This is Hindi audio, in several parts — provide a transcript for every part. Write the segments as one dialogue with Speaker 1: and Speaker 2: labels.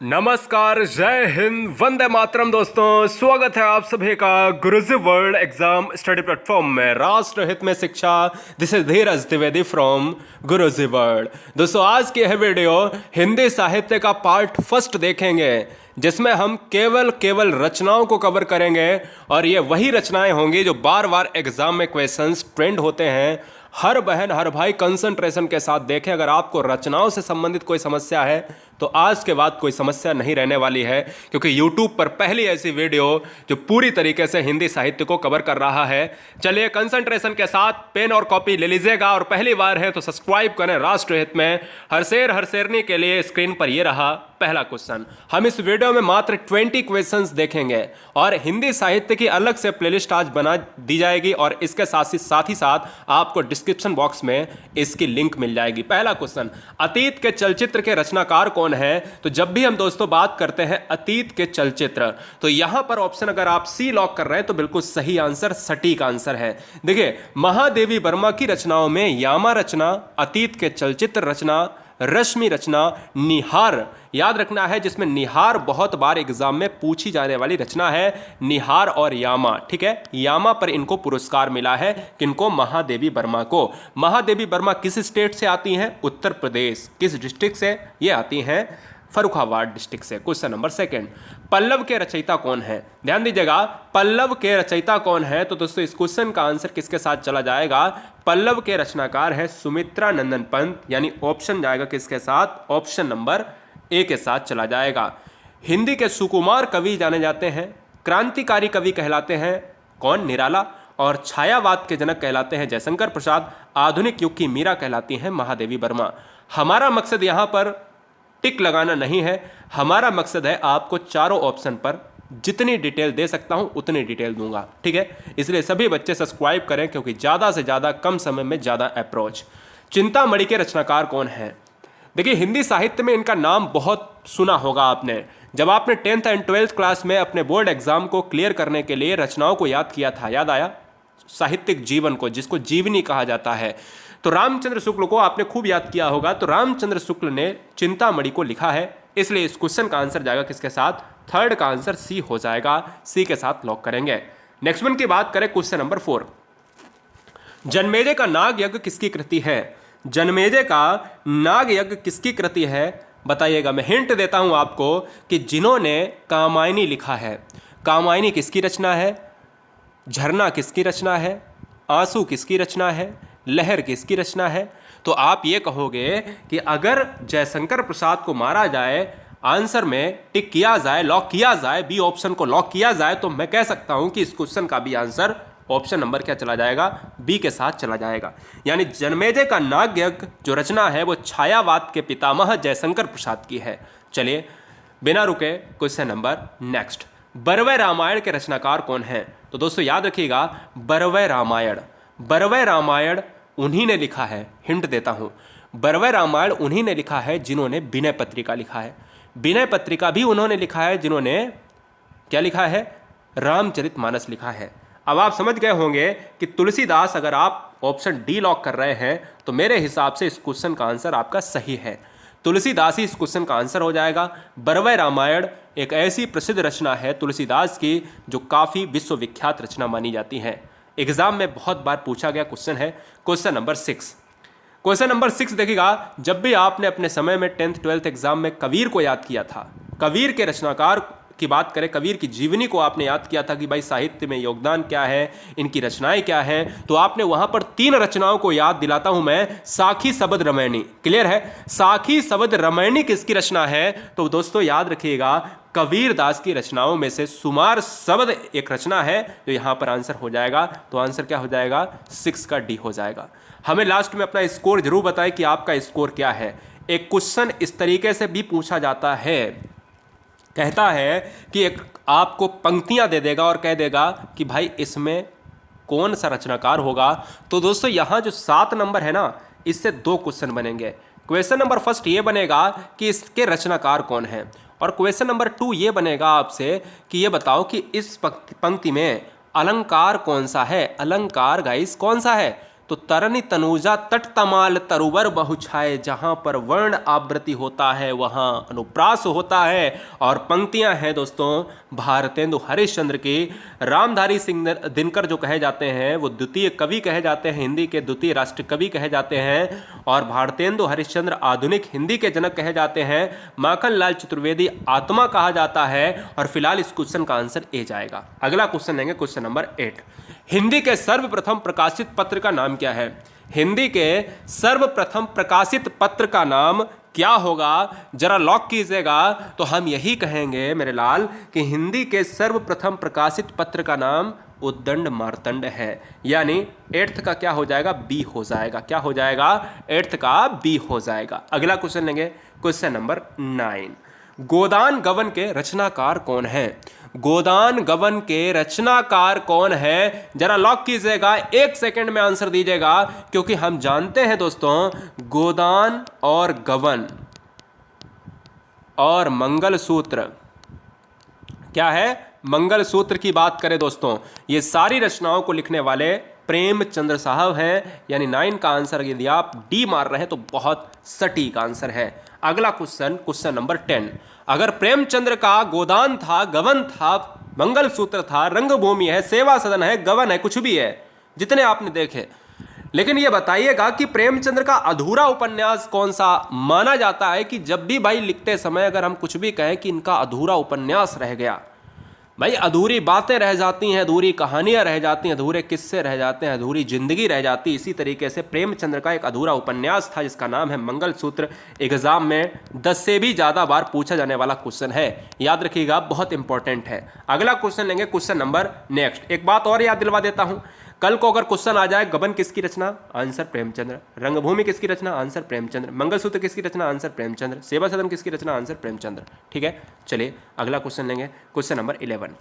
Speaker 1: नमस्कार, जय हिंद, वंदे मातरम। दोस्तों, स्वागत है आप सभी का गुरुजी वर्ल्ड एग्जाम स्टडी प्लेटफॉर्म में। राष्ट्र हित में शिक्षा, this is Dheeraj Dwivedi from Guruji world. दोस्तों, आज की यह वीडियो हिंदी साहित्य का पार्ट फर्स्ट देखेंगे, जिसमें हम केवल रचनाओं को कवर करेंगे और ये वही रचनाएं होंगी जो बार बार एग्जाम में क्वेश्चंस ट्रेंड होते हैं। हर बहन हर भाई कंसंट्रेशन के साथ देखें। अगर आपको रचनाओं से संबंधित कोई समस्या है तो आज के बाद कोई समस्या नहीं रहने वाली है, क्योंकि YouTube पर पहली ऐसी वीडियो जो पूरी तरीके से हिंदी साहित्य को कवर कर रहा है। चलिए, कंसंट्रेशन के साथ पेन और कॉपी ले लीजिएगा, और पहली बार है तो सब्सक्राइब करें राष्ट्र हित में। हर शेरनी के लिए स्क्रीन पर यह रहा पहला क्वेश्चन। हम इस वीडियो में मात्र 20 क्वेश्चंस देखेंगे और हिंदी साहित्य की अलग से प्लेलिस्ट आज बना दी जाएगी, और इसके साथ ही साथ आपको डिस्क्रिप्शन बॉक्स में इसकी लिंक मिल जाएगी। पहला क्वेश्चन, अतीत के चलचित्र के रचनाकार कौन है? तो जब भी हम दोस्तों बात करते हैं अतीत के चलचित्र, तो यहां पर ऑप्शन अगर आप सी लॉक कर रहे हैं तो बिल्कुल सही आंसर, सटीक आंसर है। देखिए, महादेवी वर्मा की रचनाओं में यामा रचना, अतीत के चलचित्र रचना, रश्मि रचना, निहार याद रखना है, जिसमें निहार बहुत बार एग्जाम में पूछी जाने वाली रचना है। निहार और यामा, ठीक है। यामा पर इनको पुरस्कार मिला है, किनको? महादेवी वर्मा को। महादेवी वर्मा किस स्टेट से आती हैं? उत्तर प्रदेश। किस डिस्ट्रिक्ट से? ये आती हैं फर्रुखाबाद डिस्ट्रिक्ट से। क्वेश्चन नंबर सेकंड, पल्लव के रचयिता कौन है? ध्यान दीजिएगा, पल्लव के रचयिता कौन है? तो दोस्तों, इस क्वेश्चन का आंसर किसके साथ चला जाएगा? पल्लव के रचनाकार है सुमित्रा नंदन पंत, यानी ऑप्शन जाएगा किसके साथ? ऑप्शन नंबर ए के साथ चला जाएगा। हिंदी के सुकुमार कवि जाने जाते हैं, क्रांतिकारी कवि कहलाते हैं कौन? निराला। और छायावाद के जनक कहलाते हैं जयशंकर प्रसाद। आधुनिक युग की मीरा कहलाती हैं महादेवी वर्मा। हमारा मकसद यहां पर टिक लगाना नहीं है, हमारा मकसद है आपको चारों ऑप्शन पर जितनी डिटेल दे सकता हूं उतनी डिटेल दूंगा, ठीक है। इसलिए सभी बच्चे सब्सक्राइब करें, क्योंकि ज्यादा से ज्यादा कम समय में ज्यादा अप्रोच। चिंतामणि के रचनाकार कौन है? देखिए, हिंदी साहित्य में इनका नाम बहुत सुना होगा आपने। जब आपने 10th एंड 12th क्लास में अपने बोर्ड एग्जाम को क्लियर करने के लिए रचनाओं को याद किया था, याद आया? साहित्यिक जीवन को, जिसको जीवनी कहा जाता है, तो रामचंद्र शुक्ल को आपने खूब याद किया होगा। तो रामचंद्र शुक्ल ने चिंतामणि को लिखा है, इसलिए इस क्वेश्चन का आंसर जाएगा किसके साथ? थर्ड का आंसर सी हो जाएगा। सी के साथ लॉक करेंगे। नेक्स्ट वन की बात करें, क्वेश्चन नंबर 4, जनमेजय का नाग यज्ञ किसकी कृति है? जनमेजय का नाग यज्ञ किसकी कृति है? बताइएगा। मैं हिंट देता हूं आपको कि जिन्होंने कामायनी लिखा है। कामायनी किसकी रचना है? झरना किसकी रचना है? आंसू किसकी रचना है? लहर किसकी रचना है? तो आप ये कहोगे कि अगर जयशंकर प्रसाद को मारा जाए, आंसर में टिक किया जाए, लॉक किया जाए, बी ऑप्शन को लॉक किया जाए, तो मैं कह सकता हूं कि इस क्वेश्चन का भी आंसर ऑप्शन नंबर क्या चला जाएगा? बी के साथ चला जाएगा। यानी जनमेजय का नाग यज्ञ जो रचना है वो छायावाद के पितामह जयशंकर प्रसाद की है। चलिए, बिना रुके क्वेश्चन नंबर नेक्स्ट, बरवै रामायण के रचनाकार कौन है? तो दोस्तों याद रखिएगा, बरवै रामायण उन्हीं ने लिखा है। हिंट देता हूं, बरवै रामायण उन्हीं ने लिखा है जिन्होंने विनय पत्रिका लिखा है। विनय पत्रिका भी उन्होंने लिखा है जिन्होंने क्या लिखा है? रामचरितमानस लिखा है। अब आप समझ गए होंगे कि तुलसीदास, अगर आप ऑप्शन डी लॉक कर रहे हैं तो मेरे हिसाब से इस क्वेश्चन का आंसर आपका सही है। तुलसीदास ही इस क्वेश्चन का आंसर हो जाएगा। बरवै रामायण एक ऐसी प्रसिद्ध रचना है तुलसीदास की जो काफ़ी विश्वविख्यात रचना मानी जाती है। एग्जाम में बहुत बार पूछा गया क्वेश्चन है। क्वेश्चन नंबर 6, क्वेश्चन नंबर 6 देखिएगा, जब भी आपने अपने समय में 10th 12th एग्जाम में कबीर को याद किया था, कबीर के रचनाकार की बात करें, कबीर की जीवनी को आपने याद किया था कि भाई साहित्य में योगदान क्या है, इनकी रचनाएं क्या हैं, तो आपने वहां पर 3 रचनाओं को याद दिलाता हूं मैं। साखी शबद रामायणी, क्लियर है? साखी शबद रामायणी किसकी रचना है? तो दोस्तों याद रखिएगा, कबीर दास की रचनाओं में से सुमार शब्द एक रचना है, जो यहां पर आंसर हो जाएगा। तो आंसर क्या हो जाएगा? 6 का डी हो जाएगा। हमें लास्ट में अपना स्कोर जरूर बताएं कि आपका स्कोर क्या है। एक क्वेश्चन इस तरीके से भी पूछा जाता है, कहता है कि एक आपको पंक्तियां दे देगा और कह देगा कि भाई इसमें कौन सा रचनाकार होगा। तो दोस्तों यहां जो 7 नंबर है ना, इससे 2 क्वेश्चन बनेंगे। क्वेश्चन नंबर फर्स्ट ये बनेगा कि इसके रचनाकार कौन है, और क्वेश्चन नंबर 2 ये बनेगा आपसे कि ये बताओ कि इस पंक्ति में अलंकार कौन सा है। अलंकार गाइस कौन सा है? तो तरनी तनुजा तट तमाल तरुवर बहुछाए, जहाँ पर वर्ण आवृत्ति होता है वहाँ अनुप्रास होता है। और पंक्तियाँ हैं दोस्तों भारतेंदु हरिश्चंद्र की। रामधारी सिंह दिनकर जो कहे जाते हैं वो द्वितीय कवि कहे जाते हैं, हिंदी के द्वितीय राष्ट्र कवि कहे जाते हैं। और भारतेंदु हरिश्चंद्र आधुनिक हिंदी के जनक कहे जाते हैं। माखनलाल चतुर्वेदी आत्मा कहा जाता है। और फिलहाल इस क्वेश्चन का आंसर ए जाएगा। अगला क्वेश्चन लेंगे, क्वेश्चन नंबर 8। हिंदी के सर्वप्रथम प्रकाशित पत्र का नाम क्या है? हिंदी के सर्वप्रथम प्रकाशित पत्र का नाम क्या होगा? जरा लॉक कीजिएगा। तो हम यही कहेंगे मेरे लाल कि हिंदी के सर्वप्रथम प्रकाशित पत्र का नाम उद्दंड मार्तंड है। यानी 8th का क्या हो जाएगा? बी हो जाएगा। क्या हो जाएगा? 8th का बी हो जाएगा। अगला क्वेश्चन लेंगे, क्वेश्चन नंबर 9। गोदान गवन के रचनाकार कौन है? गोदान गवन के रचनाकार कौन है? जरा लॉक कीजिएगा, 1 सेकंड में आंसर दीजिएगा, क्योंकि हम जानते हैं दोस्तों गोदान और गवन और मंगलसूत्र क्या है? मंगलसूत्र की बात करें दोस्तों, ये सारी रचनाओं को लिखने वाले प्रेमचंद्र साहब हैं। यानी 9 का आंसर यदि आप डी मार रहे हैं तो बहुत सटीक आंसर है। अगला क्वेश्चन, क्वेश्चन नंबर 10। अगर प्रेमचंद्र का गोदान था, गवन था, मंगलसूत्र था, रंगभूमि है, सेवा सदन है, गवन है, कुछ भी है, जितने आपने देखे, लेकिन ये बताइएगा कि प्रेमचंद्र का अधूरा उपन्यास कौन सा माना जाता है? कि जब भी भाई लिखते समय अगर हम कुछ भी कहें कि इनका अधूरा उपन्यास रह गया, भाई अधूरी बातें रह जाती हैं, अधूरी कहानियां रह जाती हैं, अधूरे किस्से रह जाते हैं, अधूरी जिंदगी रह जाती है। इसी तरीके से प्रेमचंद्र का एक अधूरा उपन्यास था जिसका नाम है मंगलसूत्र। एग्जाम में 10 से भी ज़्यादा बार पूछा जाने वाला क्वेश्चन है, याद रखिएगा, बहुत इंपॉर्टेंट है। अगला क्वेश्चन लेंगे, क्वेश्चन नंबर नेक्स्ट। एक बात और याद दिलवा देता हूं, कल को अगर क्वेश्चन आ जाए गबन किसकी रचना? आंसर प्रेमचंद्र। रंगभूमि किसकी रचना? आंसर प्रेमचंद्र। मंगलसूत्र किसकी रचना? आंसर प्रेमचंद्र। सेवा सदन किसकी रचना? आंसर प्रेमचंद्र। ठीक है, चलिए अगला क्वेश्चन लेंगे, क्वेश्चन नंबर 11।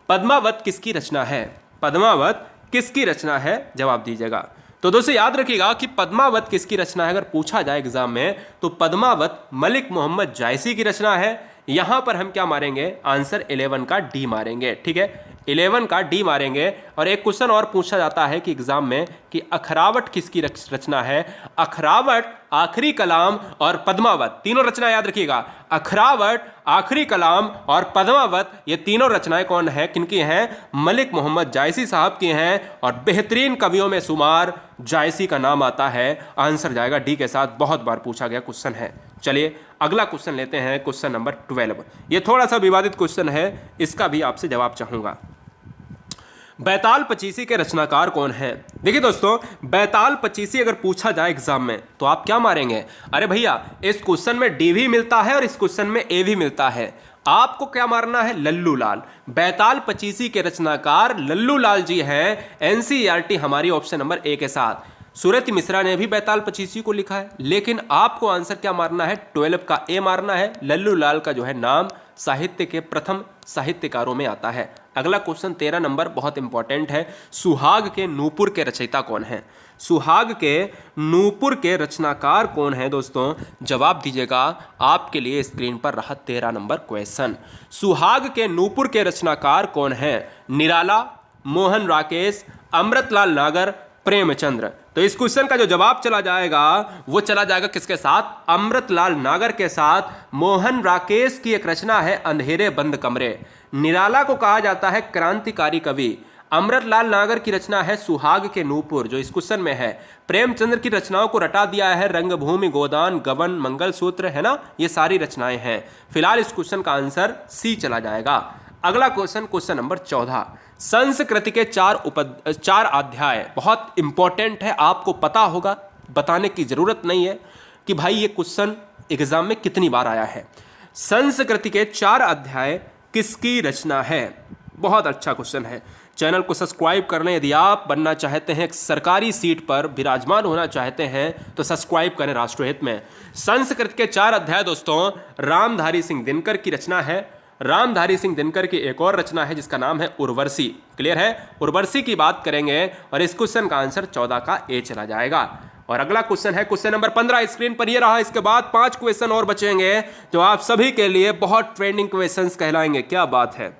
Speaker 1: पद्मावत किसकी रचना है? पद्मावत किसकी रचना है? जवाब दीजिएगा। तो दोस्तों याद रखिएगा कि पद्मावत किसकी रचना है, अगर पूछा जाए एग्जाम में तो पद्मावत मलिक मोहम्मद जायसी की रचना है। यहां पर हम क्या मारेंगे? आंसर 11 का डी मारेंगे। ठीक है, 11 का डी मारेंगे। और एक क्वेश्चन और पूछा जाता है कि एग्जाम में कि अखरावट किसकी रचना है? अखरावट, आखिरी कलाम और पद्मावत, तीनों रचना याद रखिएगा। अखरावट, आखिरी कलाम और पद्मावत, ये तीनों रचनाएं कौन है, किनकी हैं? मलिक मोहम्मद जायसी साहब की हैं। और बेहतरीन कवियों में शुमार जायसी का नाम आता है। आंसर जाएगा डी के साथ, बहुत बार पूछा गया क्वेश्चन है। चलिए अगला क्वेश्चन लेते हैं, क्वेश्चन नंबर 12। ये थोड़ा सा विवादित क्वेश्चन है, इसका भी आपसे जवाब चाहूंगा। बैताल पचीसी के रचनाकार कौन है? देखिए दोस्तों, बैताल पचीसी अगर पूछा जाए एग्जाम में तो आप क्या मारेंगे? अरे भैया, इस क्वेश्चन में डी भी मिलता है और इस क्वेश्चन में ए भी मिलता है। आपको क्या मारना है? लल्लू लाल। बैताल पचीसी के रचनाकार लल्लू लाल जी हैं। एनसीईआरटी हमारी ऑप्शन नंबर ए के साथ। सूरत मिश्रा ने भी बैताल पचीसी को लिखा है, लेकिन आपको आंसर क्या मारना है? 12 का ए मारना है। लल्लू लाल का जो है नाम साहित्य के प्रथम साहित्यकारों में आता है। अगला क्वेश्चन 13 नंबर, बहुत इंपॉर्टेंट है। सुहाग के नूपुर के रचयिता कौन है? सुहाग के नूपुर के रचनाकार कौन है दोस्तों? जवाब दीजिएगा, आपके लिए स्क्रीन पर रहा 13 नंबर क्वेश्चन। सुहाग के नूपुर के रचनाकार कौन है? निराला, मोहन राकेश, अमृतलाल नागर, प्रेमचंद्र। तो इस क्वेश्चन का जो जवाब चला जाएगा वो चला जाएगा किसके साथ? अमृतलाल नागर के साथ। मोहन राकेश की एक रचना है अंधेरे बंद कमरे। निराला को कहा जाता है क्रांतिकारी कवि। अमृतलाल नागर की रचना है सुहाग के नूपुर, जो इस क्वेश्चन में है। प्रेमचंद्र की रचनाओं को रटा दिया है रंगभूमि, गोदान, गबन, मंगलसूत्र, है ना, ये सारी रचनाएं हैं। फिलहाल इस क्वेश्चन का आंसर सी चला जाएगा। अगला क्वेश्चन, क्वेश्चन नंबर 14। संस्कृति के 4 अध्याय बहुत इंपॉर्टेंट है, आपको पता होगा, बताने की जरूरत नहीं है कि भाई ये क्वेश्चन एग्जाम में कितनी बार आया है। संस्कृति के 4 अध्याय किसकी रचना है? बहुत अच्छा क्वेश्चन है। चैनल को सब्सक्राइब कर लें यदि आप बनना चाहते हैं, एक सरकारी सीट पर विराजमान होना चाहते हैं तो सब्सक्राइब करें राष्ट्रहित में। संस्कृत के 4 अध्याय दोस्तों रामधारी सिंह दिनकर की रचना है। रामधारी सिंह दिनकर की एक और रचना है जिसका नाम है उर्वशी। क्लियर है? उर्वशी की बात करेंगे और इस क्वेश्चन का आंसर 14 का ए चला जाएगा। और अगला क्वेश्चन है क्वेश्चन नंबर 15, स्क्रीन पर ये रहा। इसके बाद 5 क्वेश्चन और बचेंगे जो आप सभी के लिए बहुत ट्रेंडिंग क्वेश्चंस कहलाएंगे। क्या बात है,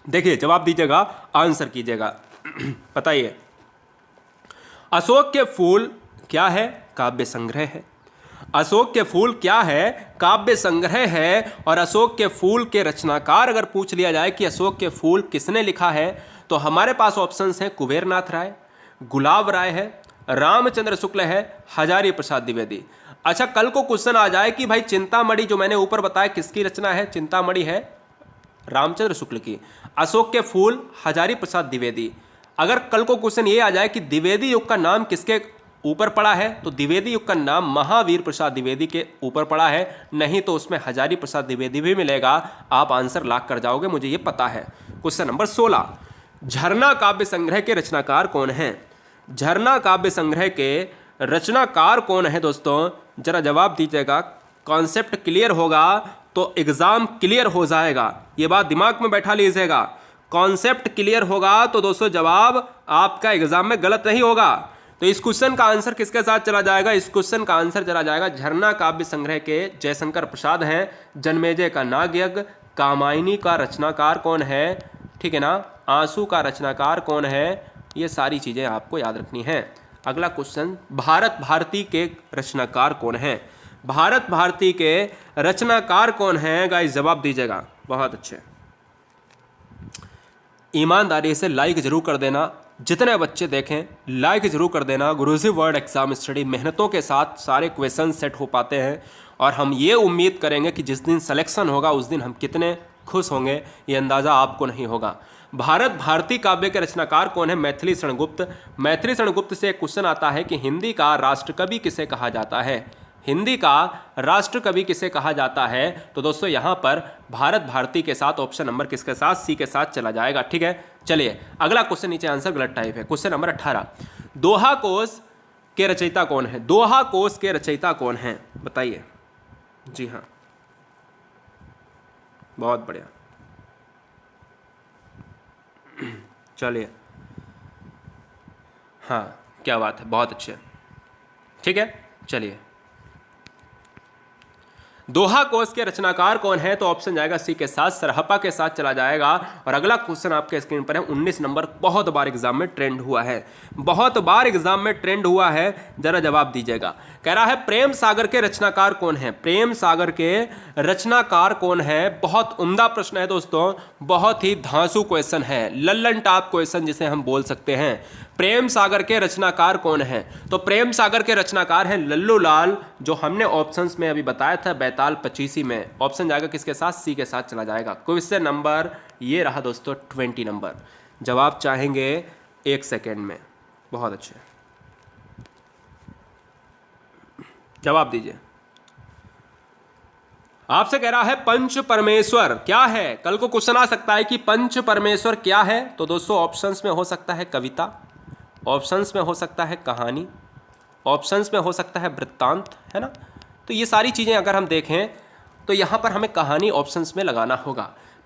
Speaker 1: देखिए जवाब दीजिएगा, आंसर कीजिएगा। बताइए, अशोक के फूल क्या है? काव्य संग्रह है। अशोक के फूल क्या है? काव्य संग्रह है। और अशोक के फूल के रचनाकार अगर पूछ लिया जाए कि अशोक के फूल किसने लिखा है, तो हमारे पास ऑप्शंस हैं कुबेरनाथ राय, गुलाब राय है, रामचंद्र शुक्ल है, हजारी प्रसाद द्विवेदी। अच्छा, कल को क्वेश्चन आ जाए कि भाई चिंतामणि जो मैंने ऊपर बताया किसकी रचना है? चिंतामणि है रामचंद्र शुक्ल की। अशोक के फूल हजारी प्रसाद द्विवेदी। अगर कल को क्वेश्चन ये आ जाए कि द्विवेदी युग का नाम किसके ऊपर पड़ा है, तो द्विवेदी युग का नाम महावीर प्रसाद द्विवेदी के ऊपर पड़ा है, नहीं तो उसमें हजारी प्रसाद द्विवेदी भी मिलेगा। आप आंसर लॉक कर जाओगे, मुझे ये पता है। क्वेश्चन नंबर 16, झरना काव्य संग्रह के रचनाकार कौन हैं? झरना काव्य संग्रह के रचनाकार कौन है दोस्तों? जरा जवाब दीजिएगा। कॉन्सेप्ट क्लियर होगा तो एग्जाम क्लियर हो जाएगा, ये बात दिमाग में बैठा लीजिएगा। कॉन्सेप्ट क्लियर होगा तो दोस्तों जवाब आपका एग्जाम में गलत नहीं होगा। तो इस क्वेश्चन का आंसर किसके साथ चला जाएगा? इस क्वेश्चन का आंसर चला जाएगा झरना काव्य संग्रह के जयशंकर प्रसाद हैं। जन्मेजय का नागयज्ञ, कामायनी का रचनाकार कौन है, ठीक है ना, आंसू का रचनाकार कौन है, ये सारी चीज़ें आपको याद रखनी है। अगला क्वेश्चन, भारत भारती के रचनाकार कौन है? भारत भारती के रचनाकार कौन है? गाइस जवाब दीजिएगा। बहुत अच्छे, ईमानदारी से लाइक जरूर कर देना। जितने बच्चे देखें लाइक जरूर कर देना। गुरुजी वर्ल्ड एग्जाम स्टडी मेहनतों के साथ सारे क्वेश्चन सेट हो पाते हैं, और हम ये उम्मीद करेंगे कि जिस दिन सिलेक्शन होगा उस दिन हम कितने खुश होंगे ये अंदाज़ा आपको नहीं होगा। भारत भारती काव्य के रचनाकार कौन है? मैथिली शरण गुप्त। मैथिली शरण गुप्त से एक क्वेश्चन आता है कि हिंदी का राष्ट्रकवि किसे कहा जाता है? हिंदी का राष्ट्रकवि किसे कहा जाता है? तो दोस्तों यहाँ पर भारत भारती के साथ ऑप्शन नंबर किसके साथ? सी के साथ चला जाएगा। ठीक है, चलिए अगला क्वेश्चन, नीचे आंसर गलत टाइप है। क्वेश्चन नंबर 18, दोहा कोश के रचयिता कौन है? दोहा कोश के रचयिता कौन है बताइए? जी हाँ, बहुत बढ़िया, चलिए, हाँ क्या बात है, बहुत अच्छे, ठीक है। चलिए, दोहा कोश के रचनाकार कौन है? तो ऑप्शन जाएगा सी के साथ, सरहपा के साथ चला जाएगा। और अगला क्वेश्चन आपके स्क्रीन पर है 19 नंबर, बहुत बार एग्जाम में ट्रेंड हुआ है, बहुत बार एग्जाम में ट्रेंड हुआ है, जरा जवाब दीजिएगा। कह रहा है प्रेम सागर के रचनाकार कौन है? प्रेम सागर के रचनाकार कौन है? बहुत उम्दा प्रश्न है दोस्तों, बहुत ही धांसू क्वेश्चन है, लल्लन टॉप क्वेश्चन जिसे हम बोल सकते हैं। प्रेम सागर के रचनाकार कौन है? तो प्रेम सागर के रचनाकार हैं लल्लू लाल, जो हमने ऑप्शंस में अभी बताया था बैताल पचीसी में। ऑप्शन जाएगा किसके साथ? सी के साथ चला जाएगा। क्वेश्चन नंबर ये रहा दोस्तों 20 नंबर, जवाब चाहेंगे 1 सेकेंड में। बहुत अच्छे, जवाब दीजिए। आपसे कह रहा है पंच परमेश्वर क्या है? कल को क्वेश्चन आ सकता है कि पंच परमेश्वर क्या है? तो दोस्तों ऑप्शंस में हो सकता है कविता, ऑप्शंस में हो सकता है कहानी, ऑप्शंस में हो सकता है वृत्तांत, है ना। तो ये सारी चीज़ें अगर हम देखें तो यहाँ पर हमें कहानी ऑप्शंस में लगाना होगा।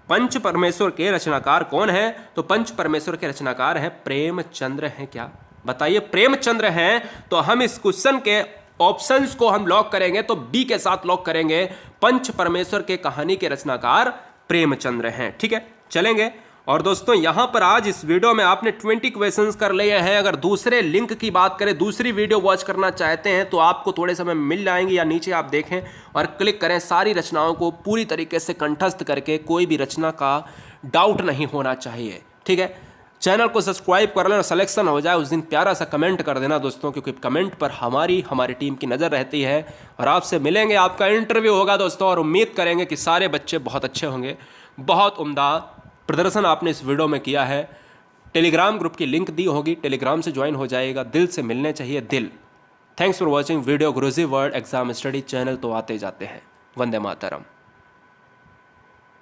Speaker 1: पंच परमेश्वर के रचनाकार कौन है? तो पंच परमेश्वर के रचनाकार हैं प्रेमचंद्र हैं। क्या बताइए? प्रेमचंद्र हैं। तो हम इस क्वेश्चन के ऑप्शंस को हम लॉक करेंगे तो बी के साथ लॉक करेंगे, पंच परमेश्वर के कहानी के रचनाकार प्रेमचंद्र हैं। ठीक है, चलेंगे। और दोस्तों यहाँ पर आज इस वीडियो में आपने 20 क्वेश्चंस कर लिए हैं। अगर दूसरे लिंक की बात करें, दूसरी वीडियो वॉच करना चाहते हैं तो आपको थोड़े समय मिल जाएंगे, या नीचे आप देखें और क्लिक करें। सारी रचनाओं को पूरी तरीके से कंठस्थ करके, कोई भी रचना का डाउट नहीं होना चाहिए। ठीक है, चैनल को सब्सक्राइब कर लेना, सिलेक्शन हो जाए उस दिन प्यारा सा कमेंट कर देना दोस्तों, क्योंकि कमेंट पर हमारी टीम की नज़र रहती है। और आपसे मिलेंगे, आपका इंटरव्यू होगा दोस्तों, और उम्मीद करेंगे कि सारे बच्चे बहुत अच्छे होंगे। बहुत उम्दा प्रदर्शन आपने इस वीडियो में किया है। टेलीग्राम ग्रुप की लिंक दी होगी, टेलीग्राम से ज्वाइन हो जाएगा। दिल से मिलने चाहिए दिल। Thanks for watching video Guruji world exam study channel तो आते जाते हैं। वंदे मातरम।